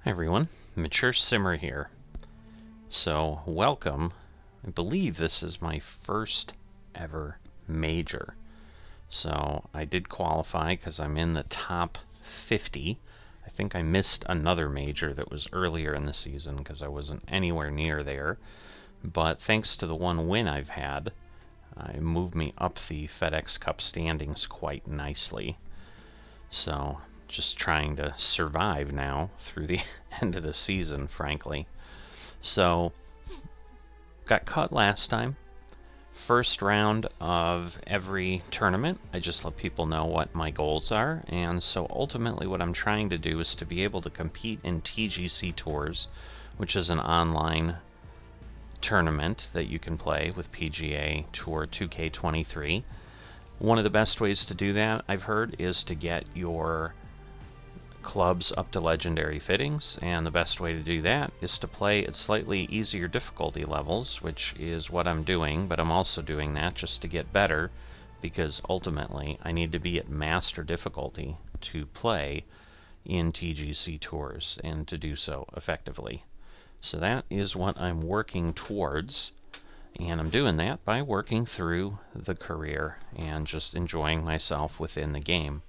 Hi everyone, Mature Simmer here. So, welcome. I believe this is my first ever major. So, I did qualify because I'm in the top 50. I think I missed another major that was earlier in the season because I wasn't anywhere near there. But thanks to the one win I've had, it moved me up the FedEx Cup standings quite nicely. So, just trying to survive now through the end of the season, frankly. So, got cut last time. First round of every tournament, I just let people know what my goals are, and so ultimately what I'm trying to do is to be able to compete in TGC Tours, which is an online tournament that you can play with Pga Tour 2K23. One of the best ways to do that, I've heard, is to get your clubs up to legendary fittings, and the best way to do that is to play at slightly easier difficulty levels, which is what I'm doing, but I'm also doing that just to get better, because ultimately I need to be at master difficulty to play in TGC Tours and to do so effectively. So that is what I'm working towards, and I'm doing that by working through the career and just enjoying myself within the game.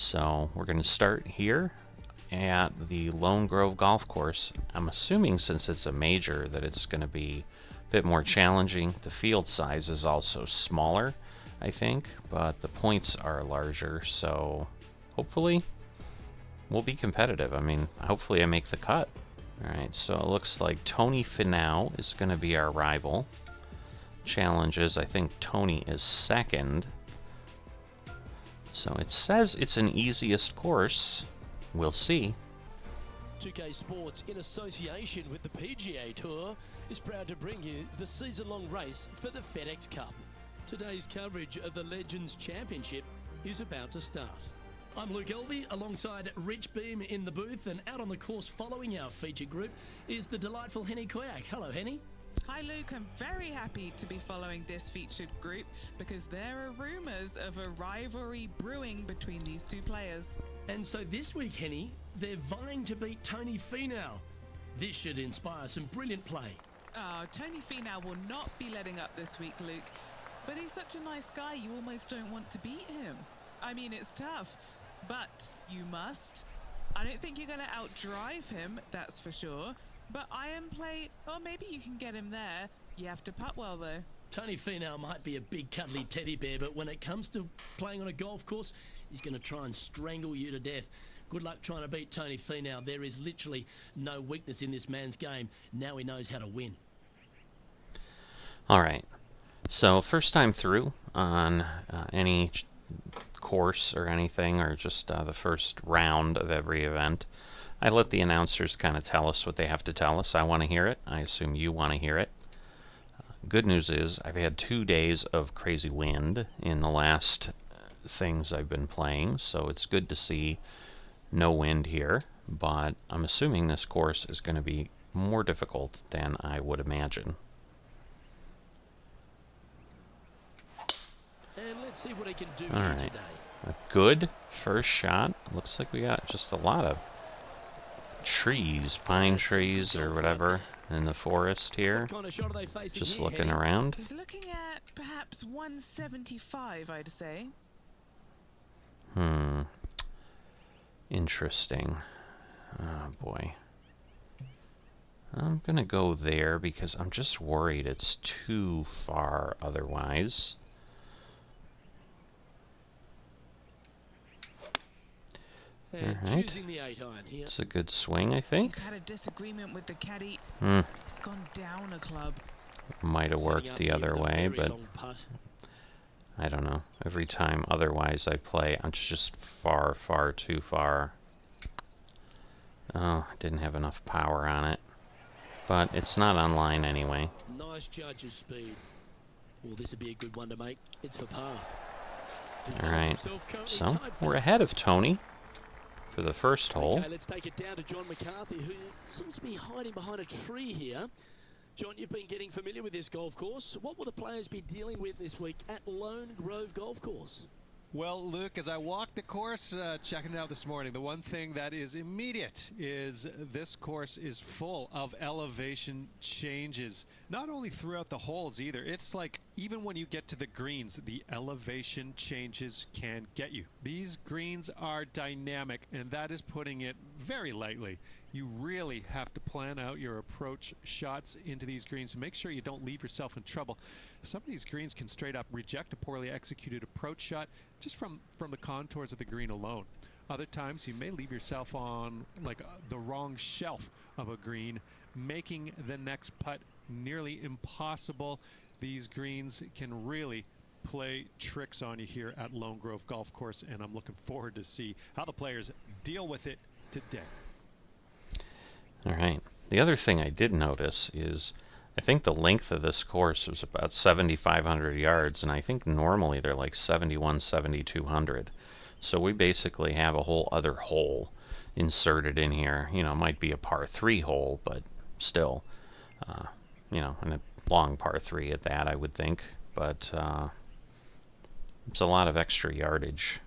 So we're going to start here at the Lone Grove Golf Course. I'm assuming since it's a major that it's going to be a bit more challenging. The field size is also smaller, I think, but the points are larger, so hopefully we'll be competitive. I mean, hopefully I make the cut. Alright, so it looks like Tony Finau is going to be our rival. Challenge is, I think Tony is second. So it says it's an easiest course. We'll see. 2K Sports, in association with the PGA Tour, is proud to bring you the season-long race for the FedEx Cup. Today's coverage of the Legends Championship is about to start. I'm Luke Elvey, alongside Rich Beam in the booth, and out on the course following our featured group is the delightful Henny Koyak. Hello, Henny. Hi Luke, I'm very happy to be following this featured group because there are rumours of a rivalry brewing between these two players. And so this week, Henny, they're vying to beat Tony Finau. This should inspire some brilliant play. Oh, Tony Finau will not be letting up this week, Luke. But he's such a nice guy, you almost don't want to beat him. I mean, it's tough, but you must. I don't think you're going to outdrive him, that's for sure. But iron play, or maybe you can get him there. You have to putt well, though. Tony Finau might be a big cuddly teddy bear, but when it comes to playing on a golf course, he's going to try and strangle you to death. Good luck trying to beat Tony Finau. There is literally no weakness in this man's game. Now he knows how to win. All right. So first time through on any course or anything, or just the first round of every event, I let the announcers kind of tell us what they have to tell us. I want to hear it. I assume you want to hear it. Good news is I've had 2 days of crazy wind in the last things I've been playing, so it's good to see no wind here, but I'm assuming this course is going to be more difficult than I would imagine. And let's see what he can do All here right. today. A good first shot. Looks like we got just a lot of trees, pine trees or whatever, in the forest here. What kind of shot are they facing Just here, looking Henny? around. He's looking at perhaps 175, I'd say. Interesting. Oh boy. I'm gonna go there because I'm just worried it's too far otherwise. And Alright. choosing the 8-iron here. It's a good swing, I think. He's had a disagreement with the caddy. Hmm. He's gone down a club. Might have Setting worked up the here other with a way, very but long putt. I don't know. Every time otherwise I play, I'm just far, far too far. Oh, I didn't have enough power on it. But it's not online anyway. Nice judge's speed. Well, this would be a good one to make. It's for par. He finds Alright, himself currently so tied for we're that. ahead of Tony for the first hole. Okay, let's take it down to John McCarthy, who seems to be hiding behind a tree here. John, you've been getting familiar with this golf course. What will the players be dealing with this week at Lone Grove Golf Course? Well, Luke, as I walked the course, checking it out this morning, the one thing that is immediate is this course is full of elevation changes. Not only throughout the holes either. It's like even when you get to the greens, the elevation changes can get you. These greens are dynamic, and that is putting it very lightly. You really have to plan out your approach shots into these greens to make sure you don't leave yourself in trouble. Some of these greens can straight up reject a poorly executed approach shot just from the contours of the green alone. Other times you may leave yourself on like the wrong shelf of a green, making the next putt nearly impossible. These greens can really play tricks on you here at Lone Grove Golf Course, and I'm looking forward to see how the players deal with it today. All right. The other thing I did notice is I think the length of this course was about 7,500 yards, and I think normally they're like 7,100, 7,200. So we basically have a whole other hole inserted in here. You know, it might be a par 3 hole, but still, you know, and a long par 3 at that, I would think. But it's a lot of extra yardage.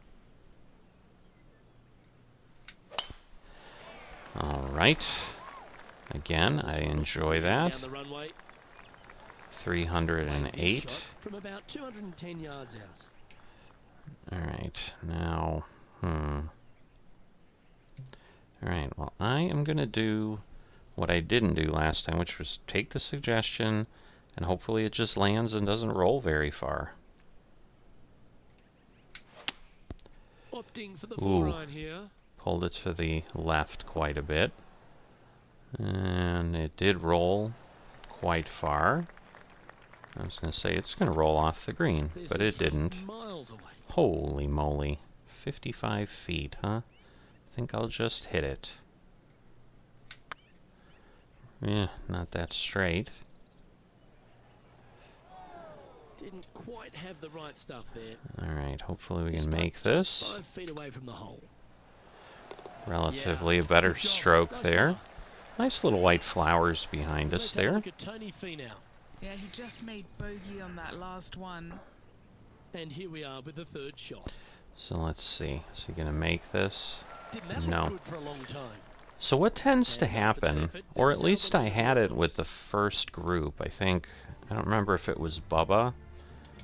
All right. Again, I enjoy that. 308. From about 210 yards out. All right, now, All right, well, I am going to do what I didn't do last time, which was take the suggestion, and hopefully it just lands and doesn't roll very far. Opting for the 4-iron here. Pulled it to the left quite a bit. And it did roll quite far. I was going to say it's going to roll off the green, but it didn't. Miles away. Holy moly. 55 feet, huh? I think I'll just hit it. Yeah, not that straight. Didn't quite have the right stuff there. Alright, hopefully we can make this. 5 feet away from the hole. Relatively a better stroke there. Nice little white flowers behind us there. Look at Tony Finau. Yeah, he just made bogey on that last one. And here we are with the third shot. So let's see. Is he going to make this? Didn't No. look good for a long time. So what tends to happen, or at least I had it with the first group, I think, I don't remember if it was Bubba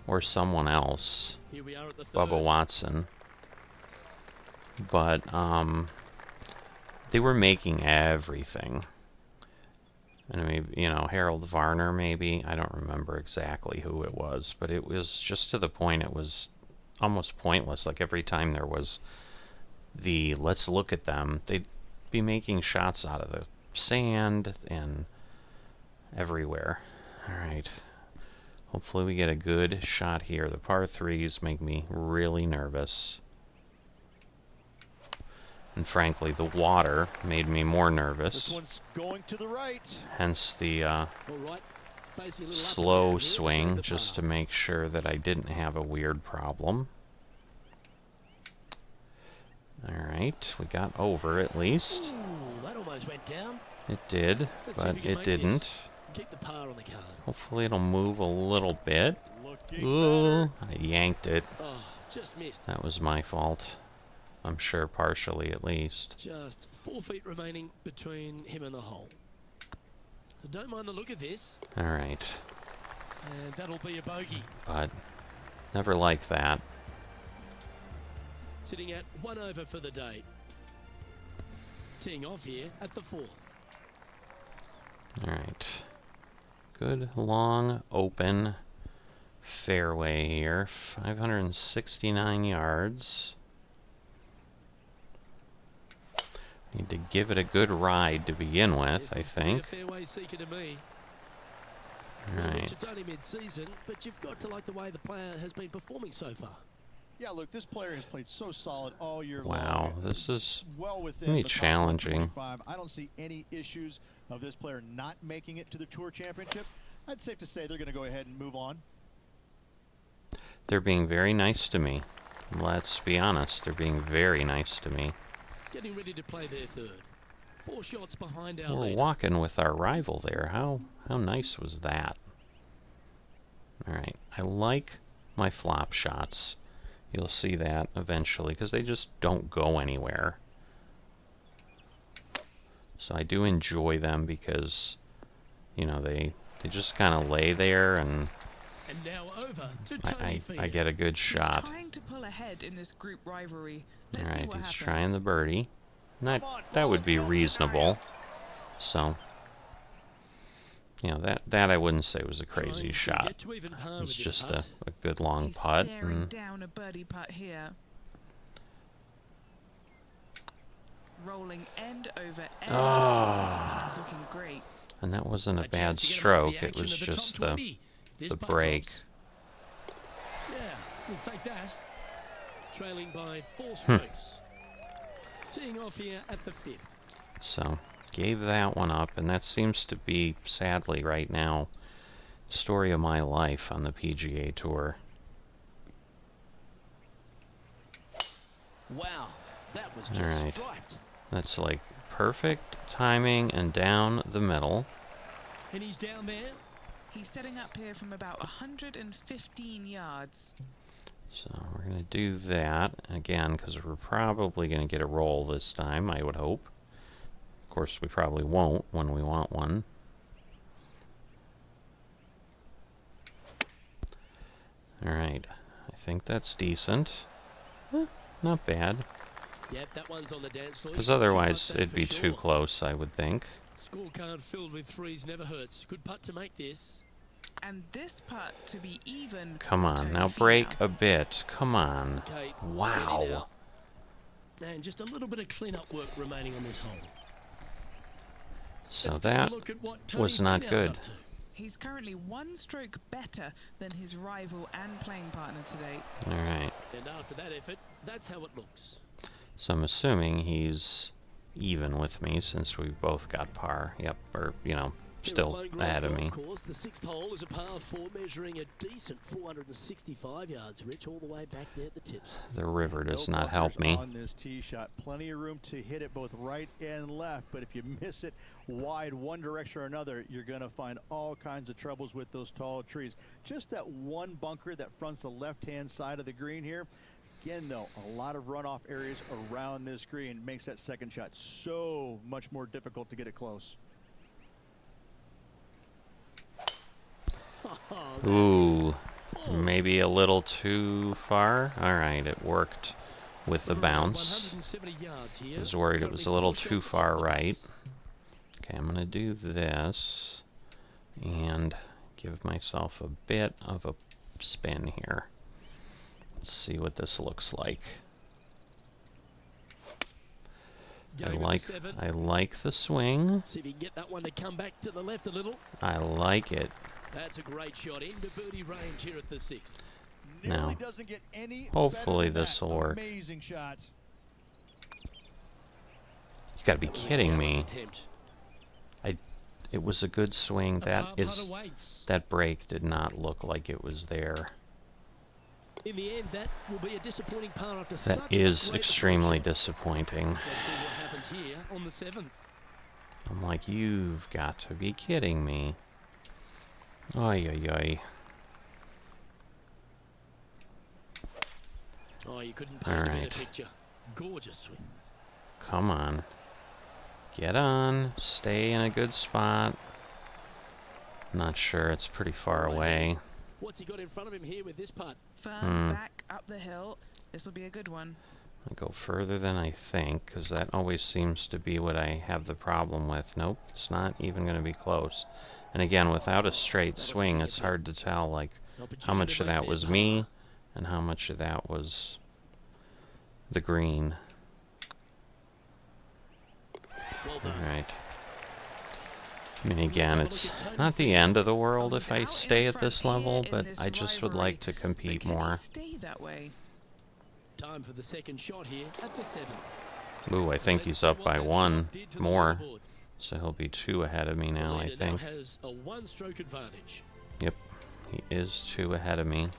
or someone else, Here we are at the third. Bubba Watson, but they were making everything. And maybe, you know, Harold Varner maybe, I don't remember exactly who it was, but it was just to the point it was almost pointless. Like every time there was the let's look at them, they'd be making shots out of the sand and everywhere. Alright. Hopefully we get a good shot here. The par 3s make me really nervous. And frankly, the water made me more nervous. This one's going to the right. Hence the All right. Facing a little up and slow down here, swing, save the just par. to make sure that I didn't have a weird problem. Alright, we got over at least. Ooh, that almost went down. It did, Let's see if but we can it make didn't. this. Keep the par on the card. Hopefully it'll move a little bit. Looking Ooh, better. I yanked it. Oh, just missed. That was my fault. I'm sure partially at least. Just 4 feet remaining between him and the hole. I don't mind the look of this. Alright, And that'll be a bogey. but never like that. Sitting at 1 over for the day. Teeing off here at the 4th. Alright. Good long open fairway here. 569 yards. Need to give it a good ride to begin with, This I looks to be a think. fairway seeker to me. Well, Alright. Mitch, it's only mid-season, but you've got to like the way the player has been performing so far. Yeah, look, this player has played so solid all year Wow, long. this is well within gonna be the top challenging. 125. I don't see any issues of this player not making it to the Tour Championship. I'd safe to say they're going to go ahead and move on. They're being very nice to me. Let's be honest, they're being very nice to me. Getting ready to play their third. 4 shots behind our We're leader. walking with our rival there. How nice was that? Alright, I like my flop shots. You'll see that eventually, because they just don't go anywhere. So I do enjoy them because, you know, they just kind of lay there, and now over to Tony I get a good shot. He's trying to pull ahead in this group rivalry. All Let's see right, what he's happens. trying the birdie. That would be reasonable. So, you know, that I wouldn't say was a crazy shot. It's just a good long He's putt. staring down a birdie putt here. Rolling end over end. This putt's looking great. And that wasn't a bad stroke. It was just the break. Yeah, we'll take that. Trailing by 4 strokes. Teeing off here at the 5th. So, gave that one up, and that seems to be, sadly, right now, story of my life on the PGA Tour. Wow, that was just All right. striped. That's like perfect timing and down the middle. And he's down there. He's setting up here from about 115 yards. So we're going to do that again, because we're probably going to get a roll this time, I would hope. Of course, we probably won't when we want one. Alright, I think that's decent. Not bad. Yep, that one's on the dance floor. Because otherwise it'd be too close, I would think. Scorecard filled with threes never hurts. Good putt to make this. And this putt to be even. Come with on, Tony now Finau. break a bit. Come on. Okay, steady Wow. now. And just a little bit of clean-up work remaining on this hole. So Let's take a that look at what Tony was not Finau's good. up to. He's currently 1 stroke better than his rival and playing partner today. Alright. And after that effort, that's how it looks. So I'm assuming he's even with me since we both got par. Yep, or, you know, Here at still Lone Grove ahead of Golf me. Course, the 6th hole is a par 4 measuring a decent 465 yards, Rich, all the way back there at the tips. The river does No not help bunkers me. on this tee shot. Plenty of room to hit it both right and left, but if you miss it wide one direction or another, you're going to find all kinds of troubles with those tall trees. Just that one bunker that fronts the left-hand side of the green here. Again, though, a lot of runoff areas around this green makes that second shot so much more difficult to get it close. Ooh, maybe a little too far. Alright, it worked with the bounce. 170 yards here. I was worried it was a little too Currently 4 far shots off the right. base. Okay, I'm going to do this and give myself a bit of a spin here. Let's see what this looks like. Going with the 7. I like the swing. See if you can get that one to come back to the left a little. I like it. That's a great shot into birdie range here at the 6th. Nearly Now, doesn't get any hopefully better than this will that. work. Amazing shot. You gotta be That was a kidding gallant me. attempt. It was a good swing. A par putt That awaits. break did not look like it was there. In the end, that will be a disappointing par after That such is a great extremely approach. disappointing. Let's see what happens here on the 7th. I'm like, you've got to be kidding me. Oy, oy, oy. Oh, you couldn't paint a Alright. better picture. Gorgeous swing. Come on. Get on. Stay in a good spot. Not sure. It's pretty far Right. away. What's he got in front of him here with this putt? Firm back up the hill. This will be a good one. I go further than I think, because that always seems to be what I have the problem with. Nope, it's not even going to be close. And again, without a straight That'll swing, sting a it's bit. hard to tell, like, how Opportunity much to of make that that was par. me and how much of that was the green. Well done. Alright. I mean, again, it's not the end of the world Oh, if he's I out in stay at front this here level, in but this I just would rivalry. like to But compete can he more. stay that way? Time for the second shot here at the 7th. Ooh, I think Let's he's see up what by that one shot did to the more, leaderboard. so he'll be 2 ahead of me The now, I leader think. now has a 1-stroke advantage. Yep, he is 2 ahead of me.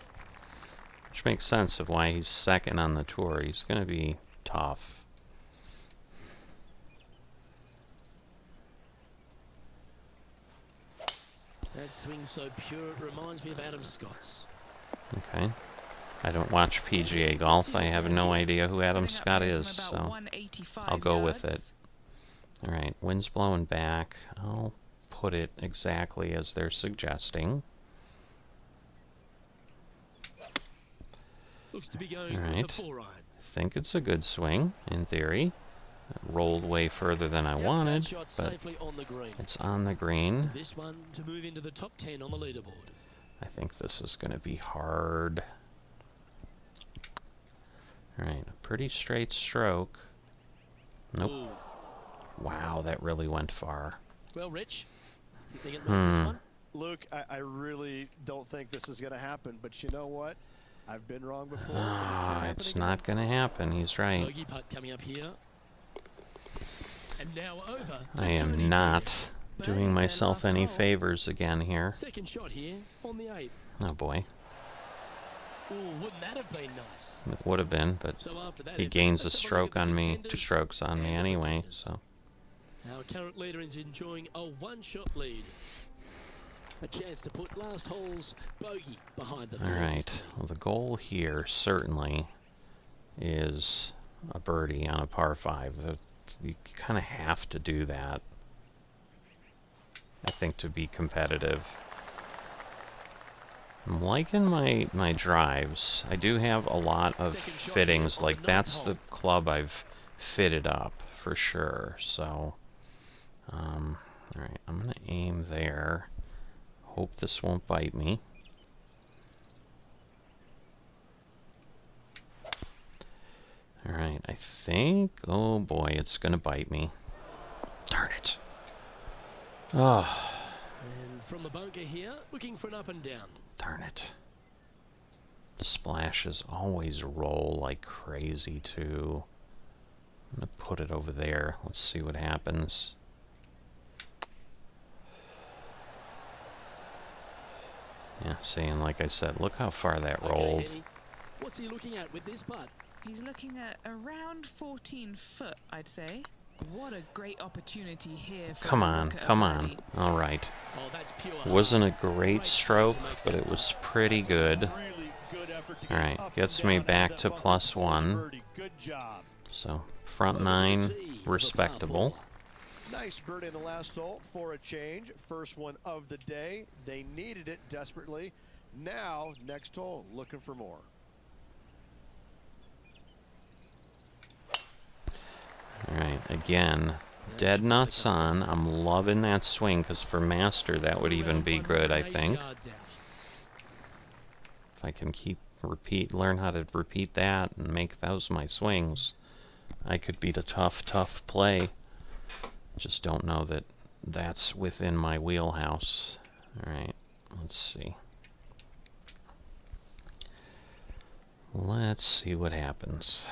Which makes sense of why he's second on the tour. He's going to be tough. That swing so pure, it reminds me of Adam Scott's. Okay. I don't watch PGA golf. I have no idea who Adam Sitting up Scott here is, from about so 185 I'll go with it. yards. All right, wind's blowing back. I'll put it exactly as they're suggesting. Looks to be going All with right. the 4-iron. I think it's a good swing, in theory. It rolled way further than I wanted, That shot but safely on the green. it's on the green. This one to move into the top 10 on the leaderboard. I think this is going to be hard. All right, a pretty straight stroke. Nope. Ooh. Wow, that really went far. Well, Rich, you think it made this one? Luke, I really don't think this is going to happen, but you know what? I've been wrong before. Ah, and it could it's happen not going to happen. He's right. Bogey putt coming up here. And now over to I am Tony not Birdie doing their myself last any hole. favors again here. Second shot here on the 8th. Oh boy, Ooh, wouldn't that have been nice? it would have been, but So after that he effort, gains a let's have look stroke at the on me, contenders 2 strokes on me and the anyway, pretenders. so. Our current leader is enjoying a 1-shot lead. A chance to put last hole's bogey behind them. All right, well, the goal here certainly is a birdie on a par 5. You kind of have to do that, I think, to be competitive. I'm liking my drives. I do have a lot of Second shot fittings, here on like the ninth that's hole. the club I've fitted up for sure, so all right, I'm gonna aim there. Hope this won't bite me. All right, I think, oh boy, it's gonna bite me. Darn it. Oh, And from the bunker here, looking for an up and down. darn it. The splashes always roll like crazy too. I'm gonna put it over there. Let's see what happens. Yeah, see, and like I said, look how far that Okay, rolled. Henny, what's he looking at with this putt? He's looking at around 14 foot, I'd say. What a great opportunity here for Come a on, look at a come on. birdie. All right. Oh, that's pure Wasn't a heart. great Great stroke, to make but that it was putt. pretty good. Really good effort to All get right, up gets and me down back out of to that bunker. plus Called 1. birdie. Good job. So, front Over to 9, the tee for par respectable. 4. Nice birdie in the last hole for a change. First one of the day. They needed it desperately. Now, next hole, looking for more. All right, again, dead nuts on. I'm loving that swing because for master that would even be good, I 180 think. yards out. If I can learn how to repeat that and make those my swings, I could beat a tough play. Just don't know that that's within my wheelhouse. All right, let's see. Let's see what happens.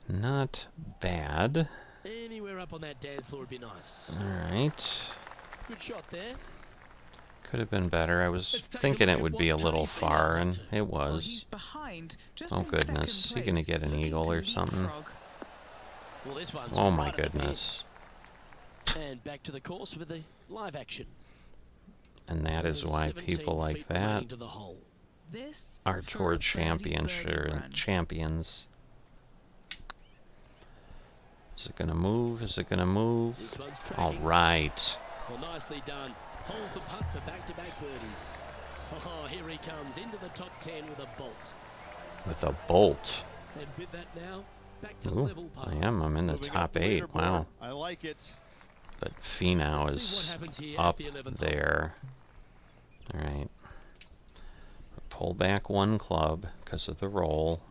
Not bad. Anywhere up on that dance floor would be nice. All right. Good shot there. Could have been better. I was Let's take a thinking look it at would be a what little Tony far, Finau's and up to. it Well, he's was. behind, just Oh in goodness, second he gonna place, get an looking eagle to or something? leapfrog. Well, this one's Oh my right at the pin. goodness. And back to the course with the live action. And that is There's why 17 people like feet that remaining to the hole. This are for a tour birdie champions. run. Is it gonna move? Is it gonna move? This one's All tracking. right. Well, nicely done. Holds the putt for back-to-back birdies. Oh, here he comes into the top 10 with a bolt. With a bolt. And with that now, back to Ooh, level par. I am. I'm in the Moving up top the 8. leaderboard. Wow. I like it. But Finau Let's see what is happens here at up the 11th hole. there. All right. Pull back 1 club because of the roll.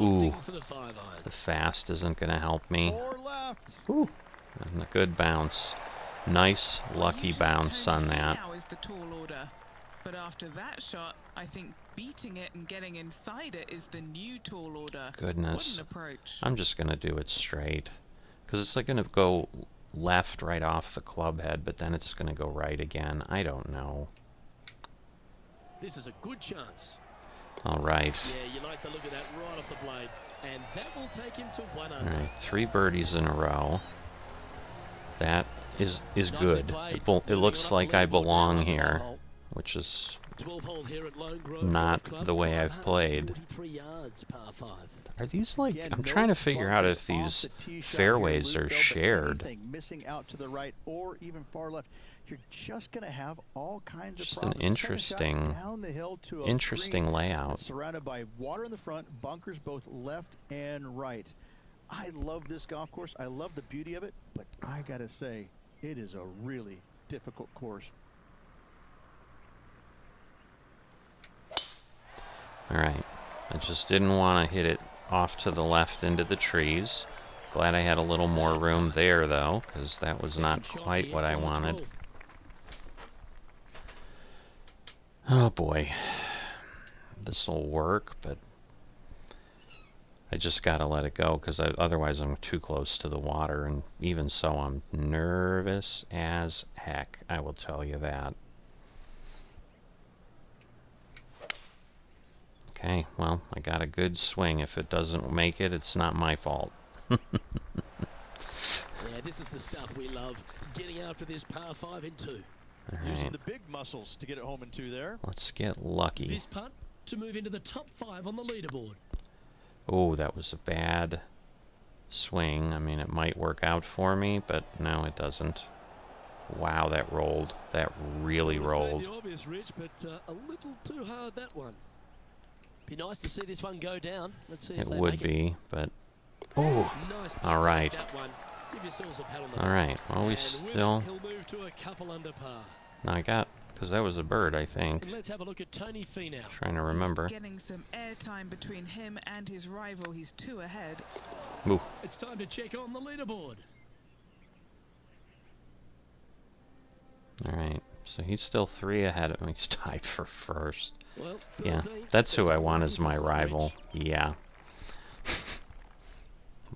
Ooh, Opting for the 5-iron. the fast isn't going to help me. 4 left. Ooh, and a good bounce. Nice, lucky Usually bounce Tony on that. Finau is the tall order, but after that shot, I think beating it and getting inside it is the new tall order. What Goodness. an approach. I'm just going to do it straight. Because it's like going to go left right off the club head, but then it's going to go right again. I don't know. This is a good chance. All right. Yeah, you like the look of that right off the blade. And that will take him to 1 All under. right, 3 birdies in a row. That is Nicely good. played. It looks Moving like on I up the leaderboard belong now after that here, hole. which is 12 hole here at Lone Grove not Golf Club, the way I've played. 543 yards, par 5. Are these like, Again, I'm no trying to figure out bunkers if off these the tee shot fairways here, are Luke, though, but shared. anything missing out to the right or even far left, you're just going to have all kinds Just of an problems. Check a shot interesting, down the hill to a interesting green layout. that's surrounded by water in the front, bunkers both left and right. I love this golf course. I love the beauty of it, but I got to say, it is a really difficult course. Alright, I just didn't want to hit it off to the left into the trees. Glad I had a little more room there, though, because that was not Second shot quite here, what I par wanted. 12. Oh boy. This'll work, but I just gotta let it go, because otherwise I'm too close to the water, and even so, I'm nervous as heck, I will tell you that. Okay, well, I got a good swing. If it doesn't make it, it's not my fault. Yeah, this is the stuff we love. Getting after this par 5 in 2. Using Alright, the big muscles to get it home in 2 there. let's get lucky. This putt to move into the top 5 on the leaderboard. Oh, that was a bad swing. I mean, it might work out for me, but no, it doesn't. Wow, that rolled. That really Would've stayed rolled. the obvious, Rich, but a little too hard, that one. Be nice to see this one go down. Let's see if It they would make be, but... Oh, Nice putt all to right. make that one. Give yourselves a pat on the all back. right. Well, we And with it, still... he'll move to a couple under par. No, I got... Because that was a bird, I think. And let's have a look at Tony Finau. Trying to remember. Getting some airtime between him and his rival. He's 2 ahead. Ooh. It's time to check on the leaderboard. All right. So he's still 3 ahead of me. He's tied for first. Well, Yeah, 13th, that's who I want unlucky as for my some, rival. Rich. Yeah.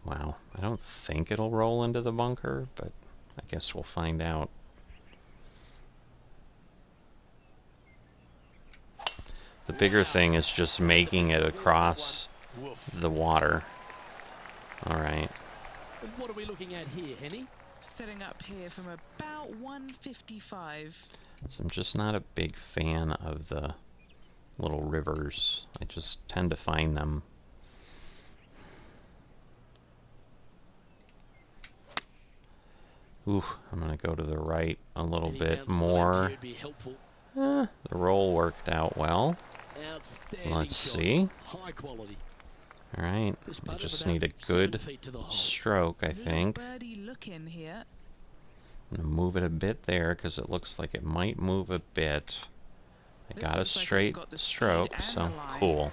Wow. I don't think it'll roll into the bunker, but I guess we'll find out. The bigger thing is just making it across Woof. the water. All right. And what are we looking at here, Henny? Setting up here from about 155. So I'm just not a big fan of the little rivers. I just tend to find them. Ooh, I'm going to go to the right a little Any bit bounce to the left more. here would be helpful. The roll worked out well. Outstanding Let's shot. see. High quality. All right. This I putt of just about need a 7 good feet to the hole. stroke, I Little think. birdie looking here. I'm going to move it a bit there because it looks like it might move a bit. I This got a looks like it's straight got the speed stroke, and so the line. cool.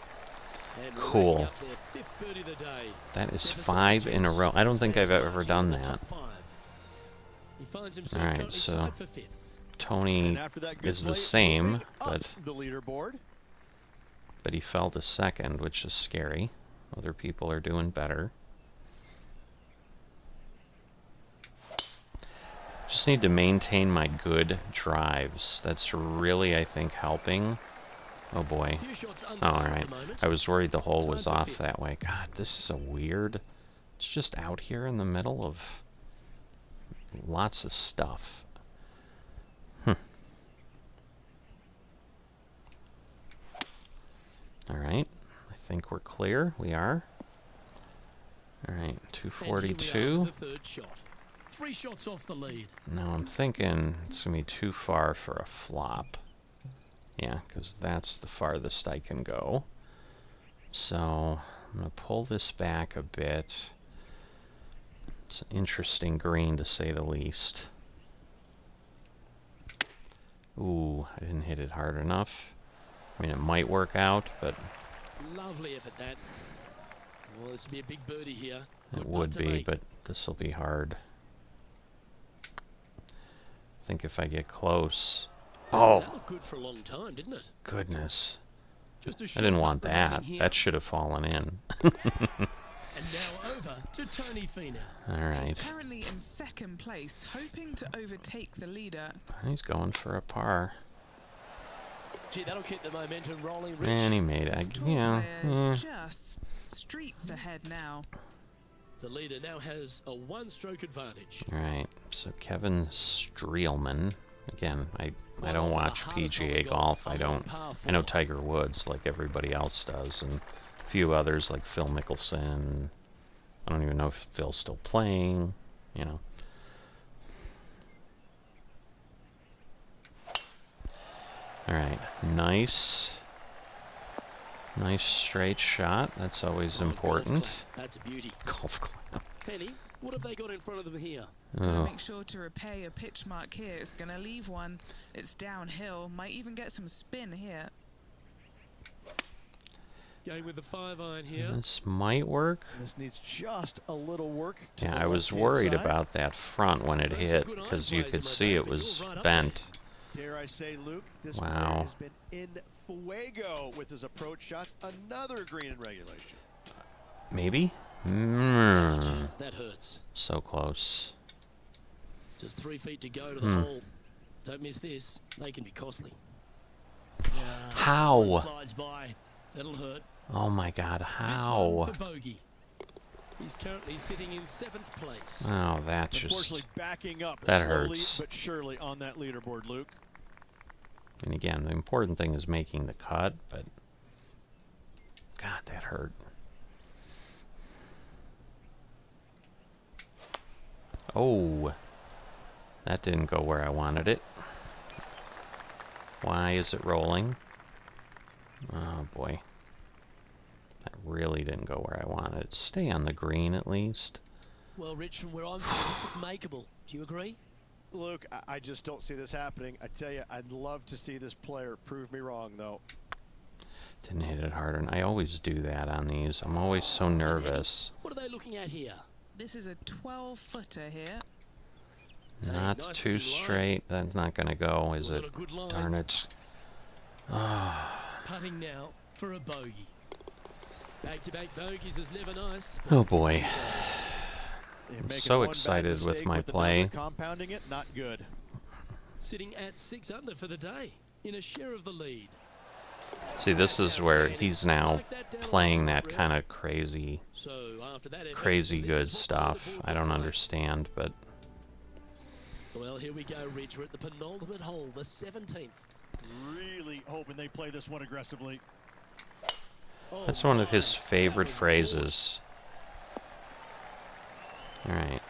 And Cool. racking up their 5th birdie of the day. That is 7 5 in a row. I don't think I've ever done that. Top 5. He finds himself Alright, currently so tied for 5th. Tony And after that good is the play, same, moving up but the leaderboard. he fell to second, which is scary. Other people are doing better. Just need to maintain my good drives. That's really, I think, helping. Oh boy. Few shots under Oh, par at alright. the moment. I was worried the hole was Time for off fifth. that way. God, this is a weird... It's just out here in the middle of lots of stuff. Alright. I think we're clear. We are. Alright, And here we are 242. with the 3rd shot. 3 shots off the lead. Now I'm thinking it's going to be too far for a flop. Yeah, because that's the farthest I can go. So I'm going to pull this back a bit. It's an interesting green, to say the least. Ooh, I didn't hit it hard enough. I mean, it might work out, but Lovely effort, that. Well, this will be a big birdie here. Good it putt would to be, make. but this will be hard. I think if I get close... Oh, That looked good for a long time, didn't it? goodness. Just a I short didn't want putt remaining that. here. That should have fallen in. And now over to Tony Finau. All He's right. currently in 2nd place, hoping to overtake the leader. He's going for a par. Gee, that'll keep the momentum rolling, Rich. And he made it. This tour Yeah. player's just streets ahead now. The leader now has a one-stroke advantage. All right, so Kevin Streelman. Again, I don't watch PGA golf. I know Tiger Woods like everybody else does, and a few others like Phil Mickelson. I don't even know if Phil's still playing, you know. All right, nice straight shot. That's always important. That's a beauty. Golf clap. Penny, what have they got in front of them here? Gotta make sure to repair your pitch mark here. It's gonna leave one. It's downhill. Might even get some spin here. Going with the 5-iron here. This might work. This needs just a little work. To Yeah, the I was left-hand worried side. about that front when it hit, because you could see it was bent. Dare I say, Luke, this Wow. player has been in fuego with his approach shots. Another green in regulation. Maybe? That hurts. So close. Just 3 feet to go to the hole. Don't miss this. They can be costly. Yeah, How? one slides by. That'll hurt. Oh my God, This how? one for bogey. He's currently sitting in 7th place. Oh, that just... Unfortunately, backing up that slowly hurts. but surely on that leaderboard, Luke. And again, the important thing is making the cut, but... God, that hurt. Oh, that didn't go where I wanted it. Why is it rolling? Oh boy. That really didn't go where I wanted it. Stay on the green at least. Well, Rich, from where I'm sitting, this looks makeable. Do you agree? Luke, I just don't see this happening. I tell you, I'd love to see this player prove me wrong, though. Didn't hit it hard, and I always do that on these. I'm always so nervous. What are they looking at here? This is a 12-footer here. Not nice too looking line. straight. That's not going to go, is Wasn't it? a good line. Darn it. Putting now for a bogey. Back-to-back bogeys is never nice. Oh boy. You're I'm making so one bad excited with mistake my another, play. Compounding it, not good. Sitting at 6 under for the day in a share of the lead. See, this is where he's now playing that kind of crazy, So after that effort, crazy this good is what the stuff. leaderboard I don't looks like. understand, but Well, here we go, Rich. We're at the penultimate hole, the 17th. Really hoping they play this one aggressively. Oh, that's one of my. his favorite That was phrases. Alright.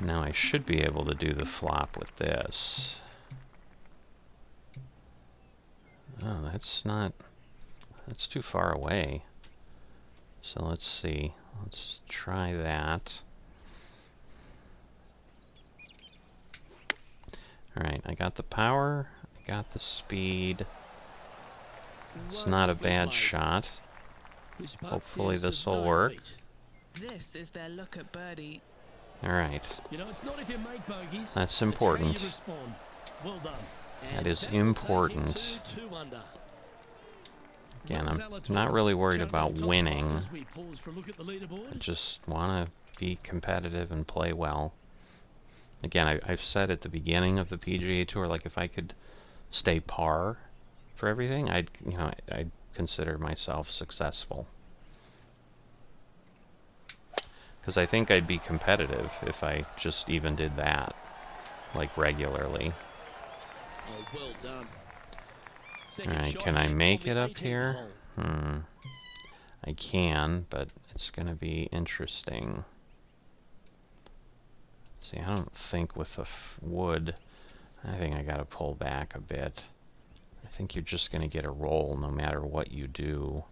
Now I should be able to do the flop with this. Oh, that's not... That's too far away. So let's see. Let's try that. Alright, I got the power. I got the speed. It's not a Wonderfully bad played. shot. His putt Hopefully is this of will 9 work. feet. This is their look at birdie. Alright. You know, it's not if you make bogeys. That's it's how important. you respond. Well done. That And is that will take him important. to 2 under. Again, Well, I'm Zalatoris not really worried jumping about on top spot winning. as we pause for a look at the leaderboard. I just want to be competitive and play well. Again, I've said at the beginning of the PGA Tour, like if I could stay par for everything, I'd consider myself successful. Because I think I'd be competitive if I just even did that, like regularly. Oh, well done. Second Alright, shot can I here make on the it up 18th here? hole. I can, but it's going to be interesting. See, I don't think with the wood, I think I got to pull back a bit. I think you're just going to get a roll no matter what you do.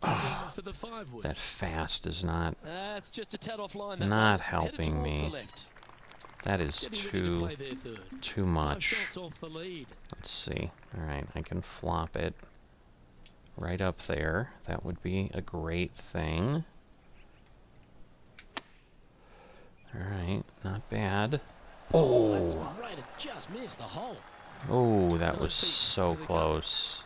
Looking for the 5 wood. That fast is not, That's just a tad offline. That not one. Headed helping towards me. the left. That is Getting ready to too play their third. too 5 much. shots off the lead. Let's see. Alright, I can flop it right up there. That would be a great thing. Alright, not bad. Oh, that's Oh! great. It just missed the hole. Oh, that 9 was feet so to the close.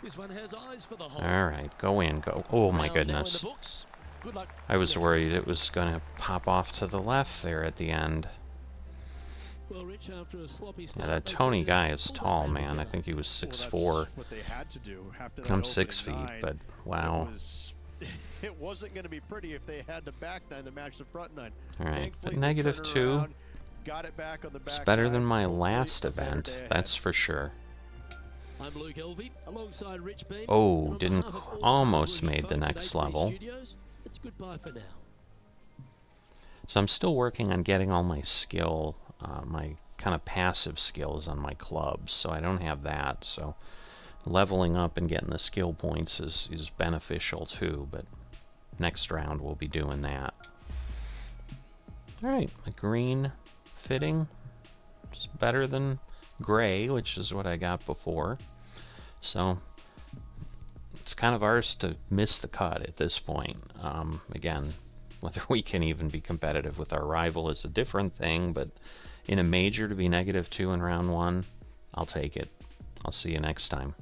This one has eyes for the hole. Alright, go in, go. Oh my Round now in the goodness. books. Good luck. I was next worried it was going to pop off to the left there at the end. Well, Rich, after a sloppy Yeah, start, that they Tony seem to guy is pull that tall, round man. I together. think he was Well, 6'4". that's what they had to do after that I'm opening 6 feet, nine. but wow. It wasn't going to be pretty if they had the back nine to match the front nine. All right, Thankfully, but they -2. turned it around, got it back on the It's back better nine, than my hopefully last a better event, day ahead. that's for sure. I'm Luke Elvey, alongside Rich Beam. Oh, And on didn't behalf of all the almost hardworking made the folks at next A3 level. Studios, it's goodbye for now. So I'm still working on getting all my skill, my kind of passive skills on my clubs, so I don't have that. So leveling up and getting the skill points is beneficial too, but next round we'll be doing that. Alright, a green fitting. It's better than gray, which is what I got before. So it's kind of ours to miss the cut at this point. Again, whether we can even be competitive with our rival is a different thing, but in a major to be -2 in round 1, I'll take it. I'll see you next time.